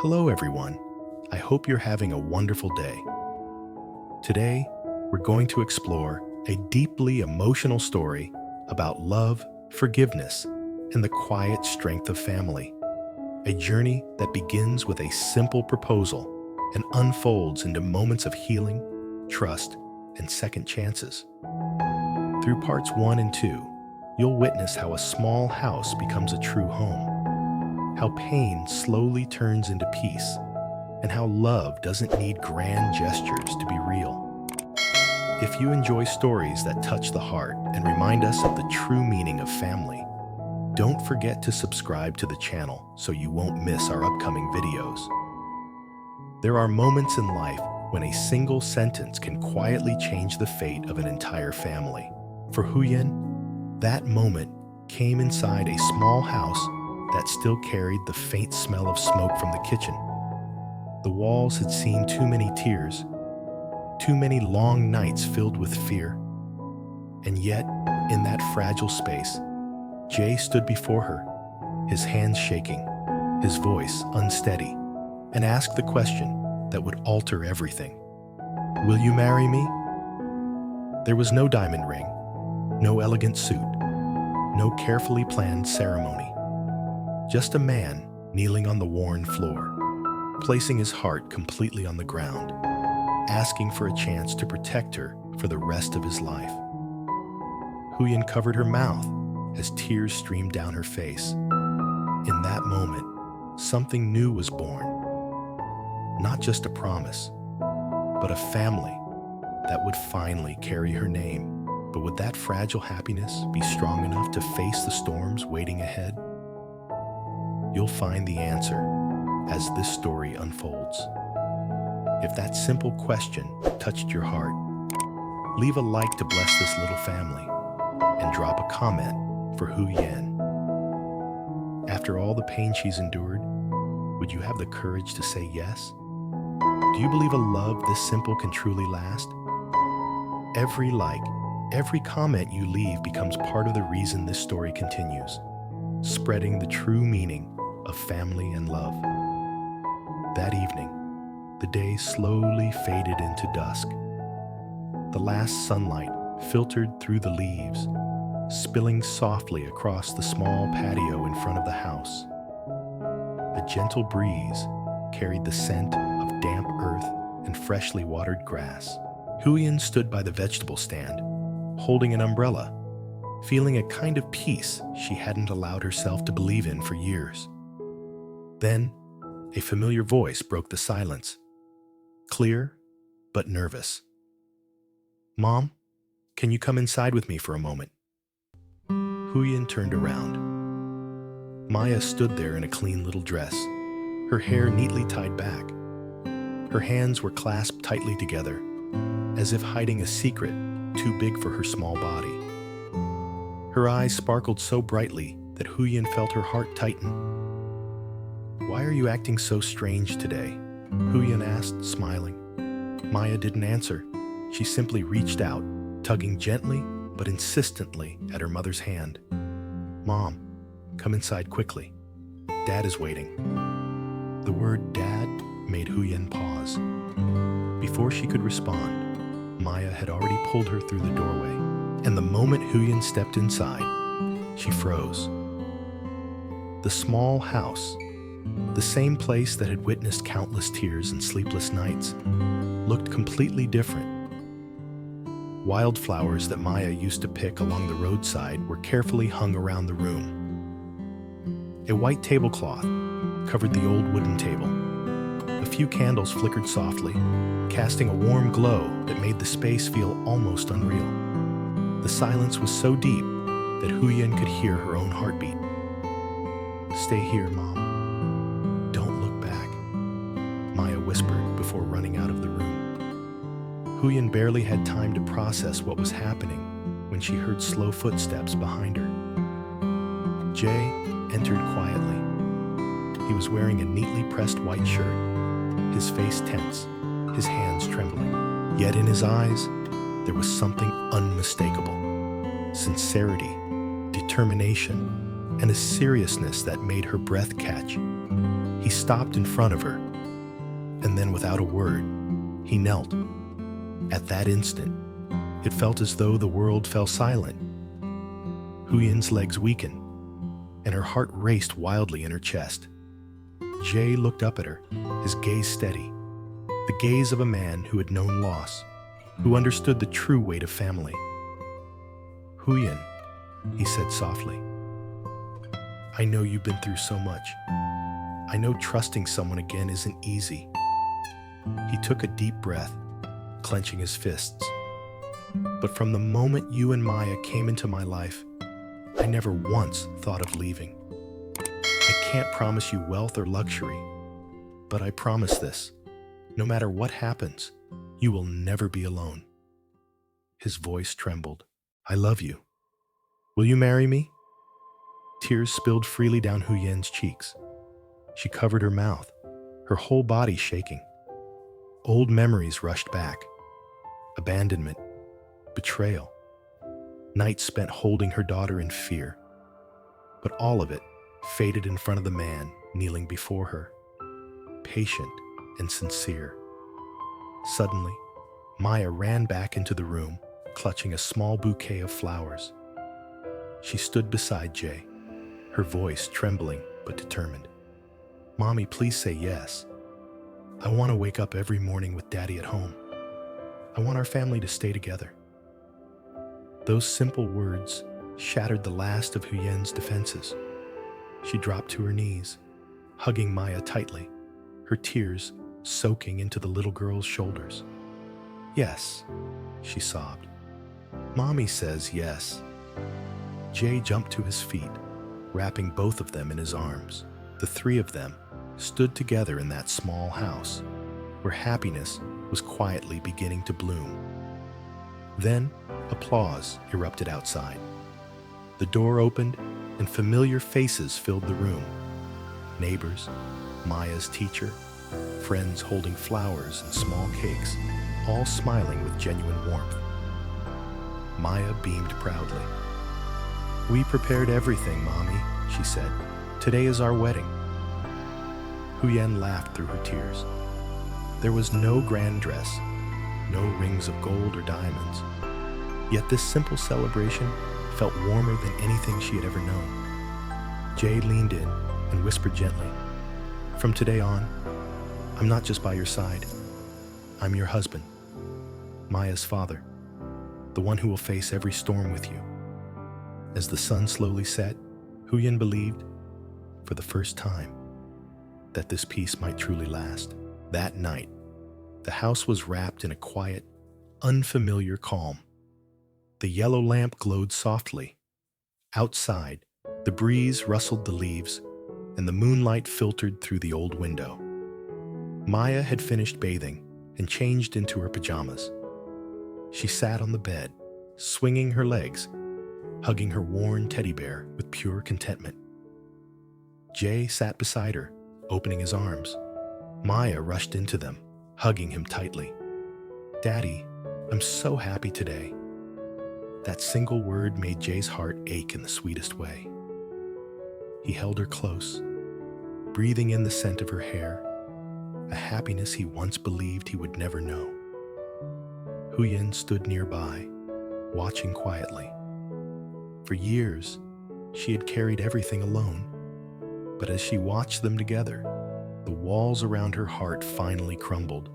Hello everyone, I hope you're having a wonderful day. Today, we're going to explore a deeply emotional story about love, forgiveness, and the quiet strength of family. A journey that begins with a simple proposal and unfolds into moments of healing, trust, and second chances. Through parts 1 and 2, you'll witness how a small house becomes a true home, how pain slowly turns into peace, and how love doesn't need grand gestures to be real. If you enjoy stories that touch the heart and remind us of the true meaning of family, don't forget to subscribe to the channel so you won't miss our upcoming videos. There are moments in life when a single sentence can quietly change the fate of an entire family. For Huyen, that moment came inside a small house that still carried the faint smell of smoke from the kitchen. The walls had seen too many tears, too many long nights filled with fear. And yet, in that fragile space, Jay stood before her, his hands shaking, his voice unsteady, and asked the question that would alter everything. "Will you marry me?" There was no diamond ring, no elegant suit, no carefully planned ceremony. Just a man kneeling on the worn floor, placing his heart completely on the ground, asking for a chance to protect her for the rest of his life. Huyen covered her mouth as tears streamed down her face. In that moment, something new was born. Not just a promise, but a family that would finally carry her name. But would that fragile happiness be strong enough to face the storms waiting ahead? You'll find the answer as this story unfolds. If that simple question touched your heart, leave a like to bless this little family and drop a comment for Huyen. After all the pain she's endured, would you have the courage to say yes? Do you believe a love this simple can truly last? Every like, every comment you leave becomes part of the reason this story continues, spreading the true meaning of family and love. That evening, the day slowly faded into dusk. The last sunlight filtered through the leaves, spilling softly across the small patio in front of the house. A gentle breeze carried the scent of damp earth and freshly watered grass. Huyen stood by the vegetable stand, holding an umbrella, feeling a kind of peace she hadn't allowed herself to believe in for years. Then, a familiar voice broke the silence, clear but nervous. "Mom, can you come inside with me for a moment?" Huyen turned around. Maya stood there in a clean little dress, her hair neatly tied back. Her hands were clasped tightly together, as if hiding a secret too big for her small body. Her eyes sparkled so brightly that Huyen felt her heart tighten. "Why are you acting so strange today?" Huyen asked, smiling. Maya didn't answer. She simply reached out, tugging gently but insistently at her mother's hand. "Mom, come inside quickly. Dad is waiting." The word "Dad" made Huyen pause. Before she could respond, Maya had already pulled her through the doorway, and the moment Huyen stepped inside, she froze. The small house, the same place that had witnessed countless tears and sleepless nights, looked completely different. Wildflowers that Maya used to pick along the roadside were carefully hung around the room. A white tablecloth covered the old wooden table. A few candles flickered softly, casting a warm glow that made the space feel almost unreal. The silence was so deep that Huyen could hear her own heartbeat. "Stay here, Mom. Don't look back," Maya whispered before running out of the room. Huyen barely had time to process what was happening when she heard slow footsteps behind her. Jay entered quietly. He was wearing a neatly pressed white shirt, his face tense, his hands trembling. Yet in his eyes, there was something unmistakable. Sincerity, determination, and a seriousness that made her breath catch. He stopped in front of her, and then without a word, he knelt. At that instant, it felt as though the world fell silent. Huyen's legs weakened, and her heart raced wildly in her chest. Jay looked up at her, his gaze steady, the gaze of a man who had known loss, who understood the true weight of family. "Huyen," he said softly, "I know you've been through so much. I know trusting someone again isn't easy." He took a deep breath, clenching his fists. "But from the moment you and Maya came into my life, I never once thought of leaving. I can't promise you wealth or luxury, but I promise this: no matter what happens, you will never be alone." His voice trembled. "I love you. Will you marry me?" Tears spilled freely down Huyen's cheeks. She covered her mouth, her whole body shaking. Old memories rushed back. Abandonment, betrayal, nights spent holding her daughter in fear. But all of it faded in front of the man kneeling before her, patient and sincere. Suddenly, Maya ran back into the room, clutching a small bouquet of flowers. She stood beside Jay, her voice trembling but determined. "Mommy, please say yes. I want to wake up every morning with Daddy at home. I want our family to stay together." Those simple words shattered the last of Huyen's defenses. She dropped to her knees, hugging Maya tightly, her tears soaking into the little girl's shoulders. "Yes," she sobbed. "Mommy says yes." Jay jumped to his feet, wrapping both of them in his arms. The three of them stood together in that small house, where happiness was quietly beginning to bloom. Then, applause erupted outside. The door opened, and familiar faces filled the room. Neighbors, Maya's teacher, friends holding flowers and small cakes, all smiling with genuine warmth. Maya beamed proudly. "We prepared everything, Mommy," she said. "Today is our wedding." Huyen laughed through her tears. There was no grand dress, no rings of gold or diamonds. Yet this simple celebration felt warmer than anything she had ever known. Jay leaned in and whispered gently, "From today on, I'm not just by your side. I'm your husband, Maya's father, the one who will face every storm with you." As the sun slowly set, Huyen believed, for the first time, that this peace might truly last. That night, the house was wrapped in a quiet, unfamiliar calm. The yellow lamp glowed softly. Outside, the breeze rustled the leaves, and the moonlight filtered through the old window. Maya had finished bathing and changed into her pajamas. She sat on the bed, swinging her legs, hugging her worn teddy bear with pure contentment. Jay sat beside her, opening his arms. Maya rushed into them, hugging him tightly. "Daddy, I'm so happy today." That single word made Jay's heart ache in the sweetest way. He held her close, breathing in the scent of her hair, a happiness he once believed he would never know. Huyen stood nearby, watching quietly. For years, she had carried everything alone, but as she watched them together, the walls around her heart finally crumbled.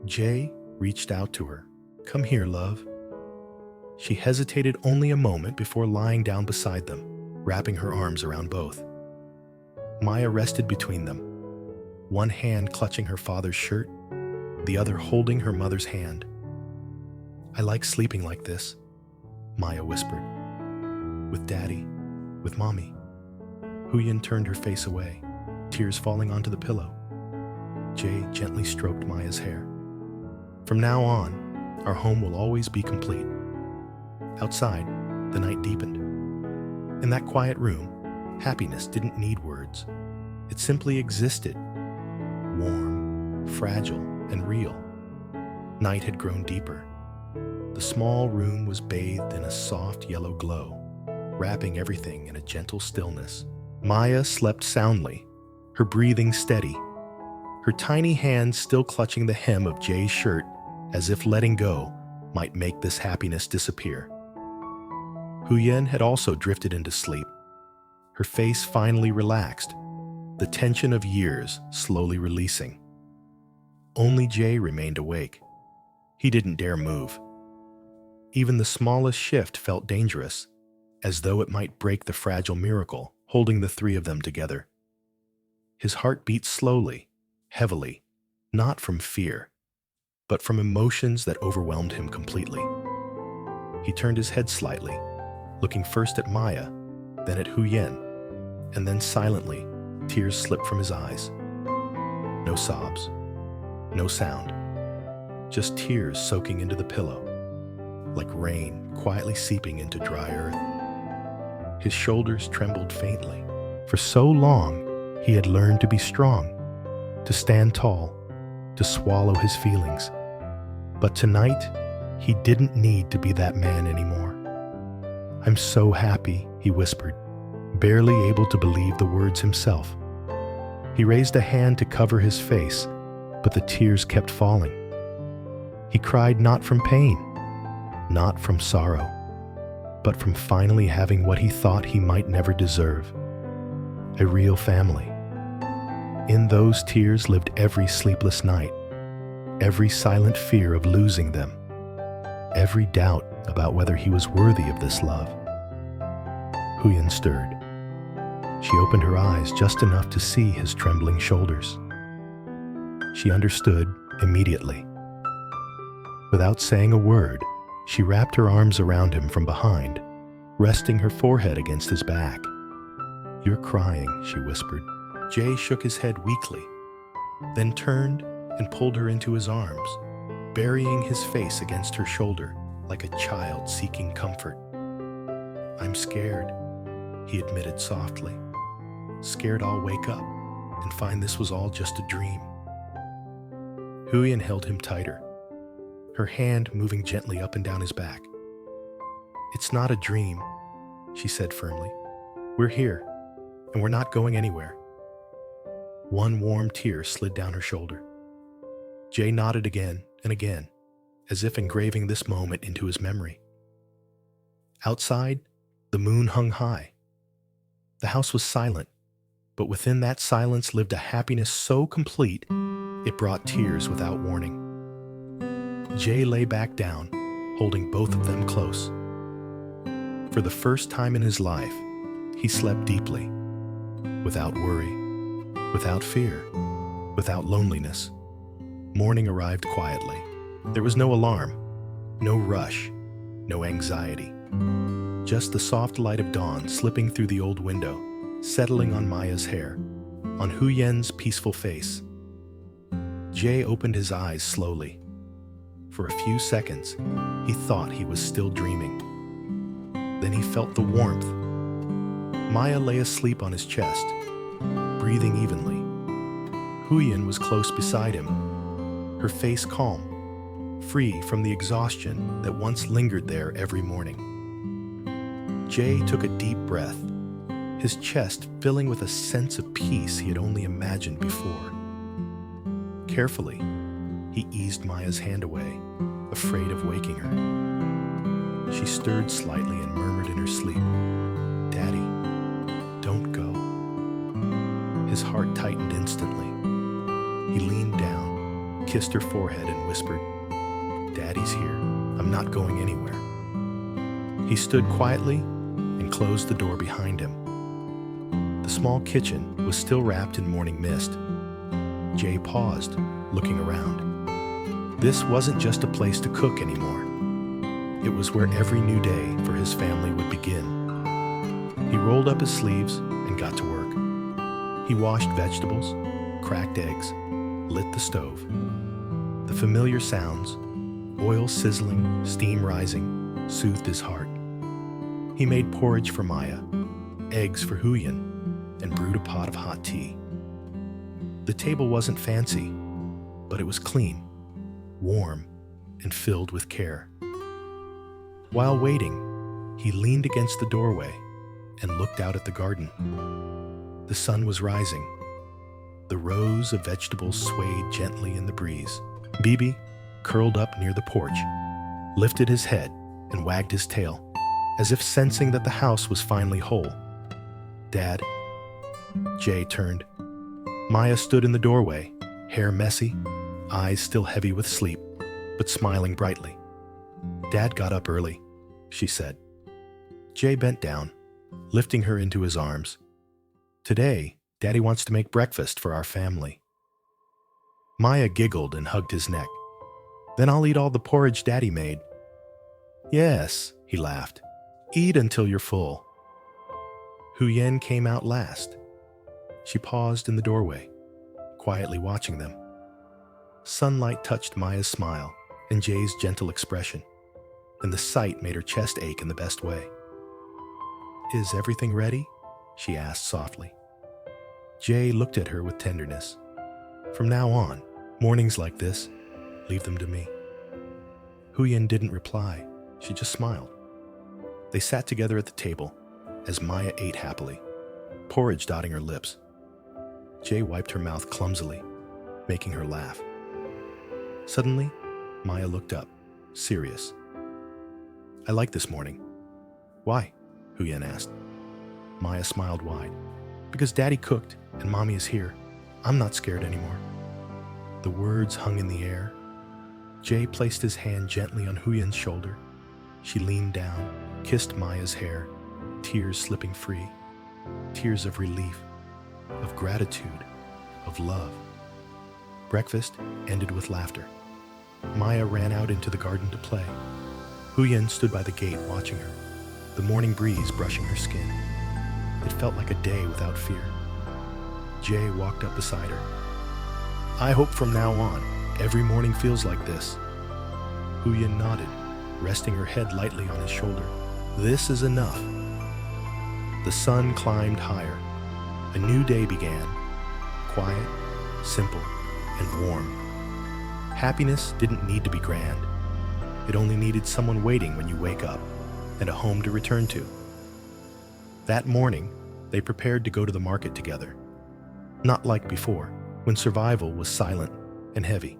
Jay reached out to her. "Come here, love." She hesitated only a moment before lying down beside them, wrapping her arms around both. Maya rested between them, one hand clutching her father's shirt, the other holding her mother's hand. "I like sleeping like this," Maya whispered. "With Daddy, with Mommy." Huyen turned her face away, tears falling onto the pillow. Jay gently stroked Maya's hair. "From now on, our home will always be complete." Outside, the night deepened. In that quiet room, happiness didn't need words. It simply existed, warm, fragile, and real. Night had grown deeper. The small room was bathed in a soft yellow glow, wrapping everything in a gentle stillness. Maya slept soundly, her breathing steady, her tiny hands still clutching the hem of Jay's shirt as if letting go might make this happiness disappear. Huyen had also drifted into sleep, her face finally relaxed, the tension of years slowly releasing. Only Jay remained awake. He didn't dare move. Even the smallest shift felt dangerous, as though it might break the fragile miracle holding the three of them together. His heart beat slowly, heavily, not from fear, but from emotions that overwhelmed him completely. He turned his head slightly, looking first at Maya, then at Huyen, and then silently, tears slipped from his eyes. No sobs, no sound, just tears soaking into the pillow, like rain quietly seeping into dry earth. His shoulders trembled faintly. For so long, he had learned to be strong, to stand tall, to swallow his feelings. But tonight, he didn't need to be that man anymore. "I'm so happy," he whispered, barely able to believe the words himself. He raised a hand to cover his face, but the tears kept falling. He cried not from pain, not from sorrow, but from finally having what he thought he might never deserve: a real family. In those tears lived every sleepless night, every silent fear of losing them, every doubt about whether he was worthy of this love. Huyen stirred. She opened her eyes just enough to see his trembling shoulders. She understood immediately. Without saying a word, she wrapped her arms around him from behind, resting her forehead against his back. "You're crying," she whispered. Jay shook his head weakly, then turned and pulled her into his arms, burying his face against her shoulder like a child seeking comfort. "I'm scared," he admitted softly. "Scared I'll wake up and find this was all just a dream." Huyen held him tighter, her hand moving gently up and down his back. "It's not a dream," she said firmly. "We're here, and we're not going anywhere." One warm tear slid down her shoulder. Jay nodded again and again, as if engraving this moment into his memory. Outside, the moon hung high. The house was silent, but within that silence lived a happiness so complete it brought tears without warning. Jay lay back down, holding both of them close. For the first time in his life, he slept deeply, without worry, without fear, without loneliness. Morning arrived quietly. There was no alarm, no rush, no anxiety. Just the soft light of dawn slipping through the old window, settling on Maya's hair, on Huyen's peaceful face. Jay opened his eyes slowly. For a few seconds, he thought he was still dreaming. Then he felt the warmth. Maya lay asleep on his chest, breathing evenly. Huyen was close beside him, her face calm, free from the exhaustion that once lingered there every morning. Jay took a deep breath, his chest filling with a sense of peace he had only imagined before. Carefully, he eased Maya's hand away, afraid of waking her. She stirred slightly and murmured in her sleep, "Daddy, don't go." His heart tightened instantly. He leaned down, kissed her forehead, and whispered, "Daddy's here. I'm not going anywhere." He stood quietly and closed the door behind him. The small kitchen was still wrapped in morning mist. Jay paused, looking around. This wasn't just a place to cook anymore. It was where every new day for his family would begin. He rolled up his sleeves and got to work. He washed vegetables, cracked eggs, lit the stove. The familiar sounds, oil sizzling, steam rising, soothed his heart. He made porridge for Maya, eggs for Huyen, and brewed a pot of hot tea. The table wasn't fancy, but it was clean, warm, and filled with care. While waiting, he leaned against the doorway and looked out at the garden. The sun was rising, The rows of vegetables swayed gently in the breeze. Bibi, curled up near the porch, lifted his head and wagged his tail, as if sensing that the house was finally whole. "Dad?" Jay turned. Maya stood in the doorway, hair messy, eyes still heavy with sleep, but smiling brightly. "Dad got up early," she said. Jay bent down, lifting her into his arms. "Today, Daddy wants to make breakfast for our family." Maya giggled and hugged his neck. "Then I'll eat all the porridge Daddy made." "Yes," he laughed. "Eat until you're full." Huyen came out last. She paused in the doorway, quietly watching them. Sunlight touched Maya's smile and Jay's gentle expression, and the sight made her chest ache in the best way. "Is everything ready?" she asked softly. Jay looked at her with tenderness. "From now on, mornings like this, leave them to me." Huyen didn't reply. She just smiled. They sat together at the table as Maya ate happily, porridge dotting her lips. Jay wiped her mouth clumsily, making her laugh. Suddenly, Maya looked up, serious. "I like this morning." "Why?" Huyen asked. Maya smiled wide. "Because Daddy cooked and Mommy is here. I'm not scared anymore." The words hung in the air. Jay placed his hand gently on Huyen's shoulder. She leaned down, kissed Maya's hair, tears slipping free. Tears of relief, of gratitude, of love. Breakfast ended with laughter. Maya ran out into the garden to play. Huyen stood by the gate watching her, the morning breeze brushing her skin. It felt like a day without fear. Jay walked up beside her. "I hope from now on, every morning feels like this." Huyen nodded, resting her head lightly on his shoulder. "This is enough." The sun climbed higher. A new day began, quiet, simple, and warm. Happiness didn't need to be grand. It only needed someone waiting when you wake up and a home to return to. That morning, they prepared to go to the market together. Not like before, when survival was silent and heavy,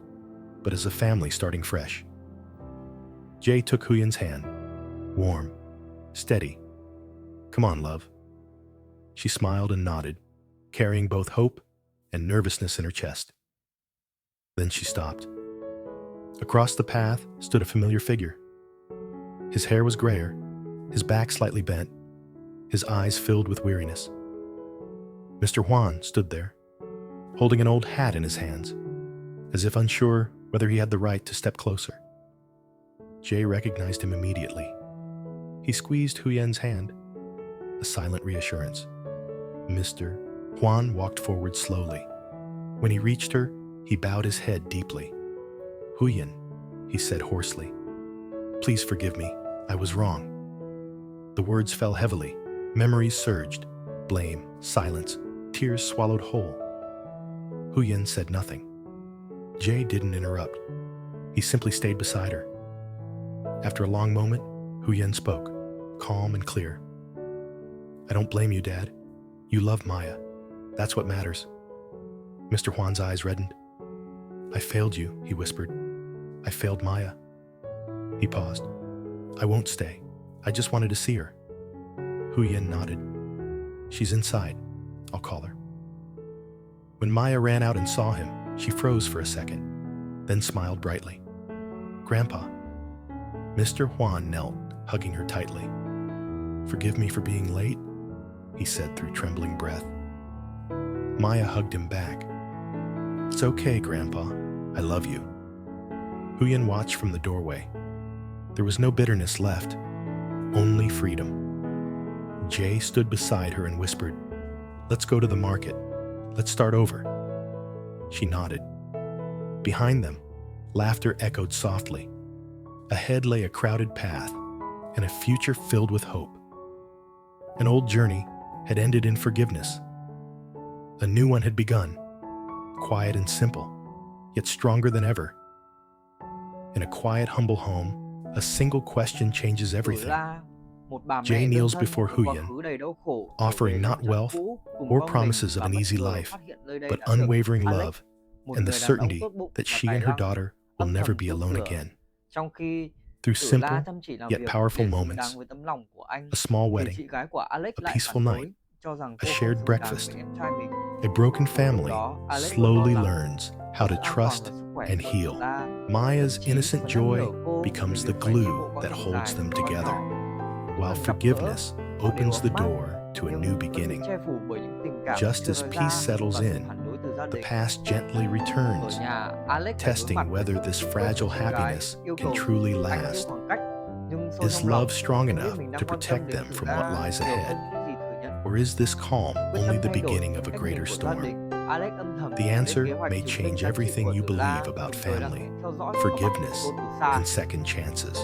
but as a family starting fresh. Jay took Huyen's hand, warm, steady. "Come on, love." She smiled and nodded, carrying both hope and nervousness in her chest. Then she stopped. Across the path stood a familiar figure. His hair was grayer, his back slightly bent, his eyes filled with weariness. Mr. Huyen stood there, holding an old hat in his hands, as if unsure whether he had the right to step closer. Jay recognized him immediately. He squeezed Huyen's hand, a silent reassurance. Mr. Huyen walked forward slowly. When he reached her, he bowed his head deeply. "Huyen," he said hoarsely, "please forgive me. I was wrong." The words fell heavily. Memories surged. Blame, silence, tears swallowed whole. Huyen said nothing. Jay didn't interrupt. He simply stayed beside her. After a long moment, Huyen spoke, calm and clear. "I don't blame you, Dad. You love Maya. That's what matters." Mr. Huyen's eyes reddened. "I failed you," he whispered. "I failed Maya." He paused. "I won't stay. I just wanted to see her." Huyen nodded. "She's inside. I'll call her." When Maya ran out and saw him, she froze for a second, then smiled brightly. "Grandpa." Mr. Huyen knelt, hugging her tightly. "Forgive me for being late," he said through trembling breath. Maya hugged him back. "It's okay, Grandpa. I love you." Huyen watched from the doorway. There was no bitterness left, only freedom. Jay stood beside her and whispered, "Let's go to the market. Let's start over." She nodded. Behind them, laughter echoed softly. Ahead lay a crowded path and a future filled with hope. An old journey had ended in forgiveness. A new one had begun, quiet and simple, yet stronger than ever. In a quiet, humble home, a single question changes everything. Hola, Một bà Jay mẹ đơn kneels thân before trong quá Huyen, khứ đầy đau khổ trở về offering làng not trại wealth cũ cùng or con mình promises of và an bất easy ngờ life, phát hiện nơi đây but đã được unwavering Alex, love một and the người đàn ông certainty tốt bụng that và she tài and her năng, daughter will âm never thầm be chốt alone cửa. again. Trong khi Through Tử La simple chăm chỉ làm yet việc powerful để xứng moments, đáng với tấm lòng của anh, a small thì wedding, chị gái của Alex a lại peaceful phản night, đối, cho rằng a cô không shared xứng đáng breakfast, với em trai mình. a broken Lúc family đó, Alex vẫn lo slowly lắng learns cho how to sự an toàn trust và sức khỏe and của heal. Tử La, Maya's thậm chí innocent vẫn nhắc nhở joy cô về becomes the việc phải đi glue bộ con that đường holds dài them với con together, nhỏ. while Lần gặp gỡ, forgiveness họ đều opens the ấm áp, door to a nhưng new vẫn bị beginning. che phủ bởi những tình cảm Just chưa as nói peace ra settles và sự in, phản đối từ gia the đình. past gently Ở returns, nhà, Alex phải đối mặt testing với whether sự this cực tốt của fragile chị gái, happiness yêu can cầu truly anh giữ last. khoảng cách, nhưng sâu Is trong lòng, love strong anh biết enough mình to đang quan tâm protect đến them Tử from La what lies nhiều ahead? hơn những gì thừa nhận. Or is this calm Quyết only tâm the thay đổi beginning of a cách greater nhìn của gia storm? đình, Alex âm thầm The lên answer kế hoạch may trùng tên change cha chị everything của you Tử La, believe about đồng thời đang family, theo dõi và bắt forgiveness, cô từ xa. and second chances.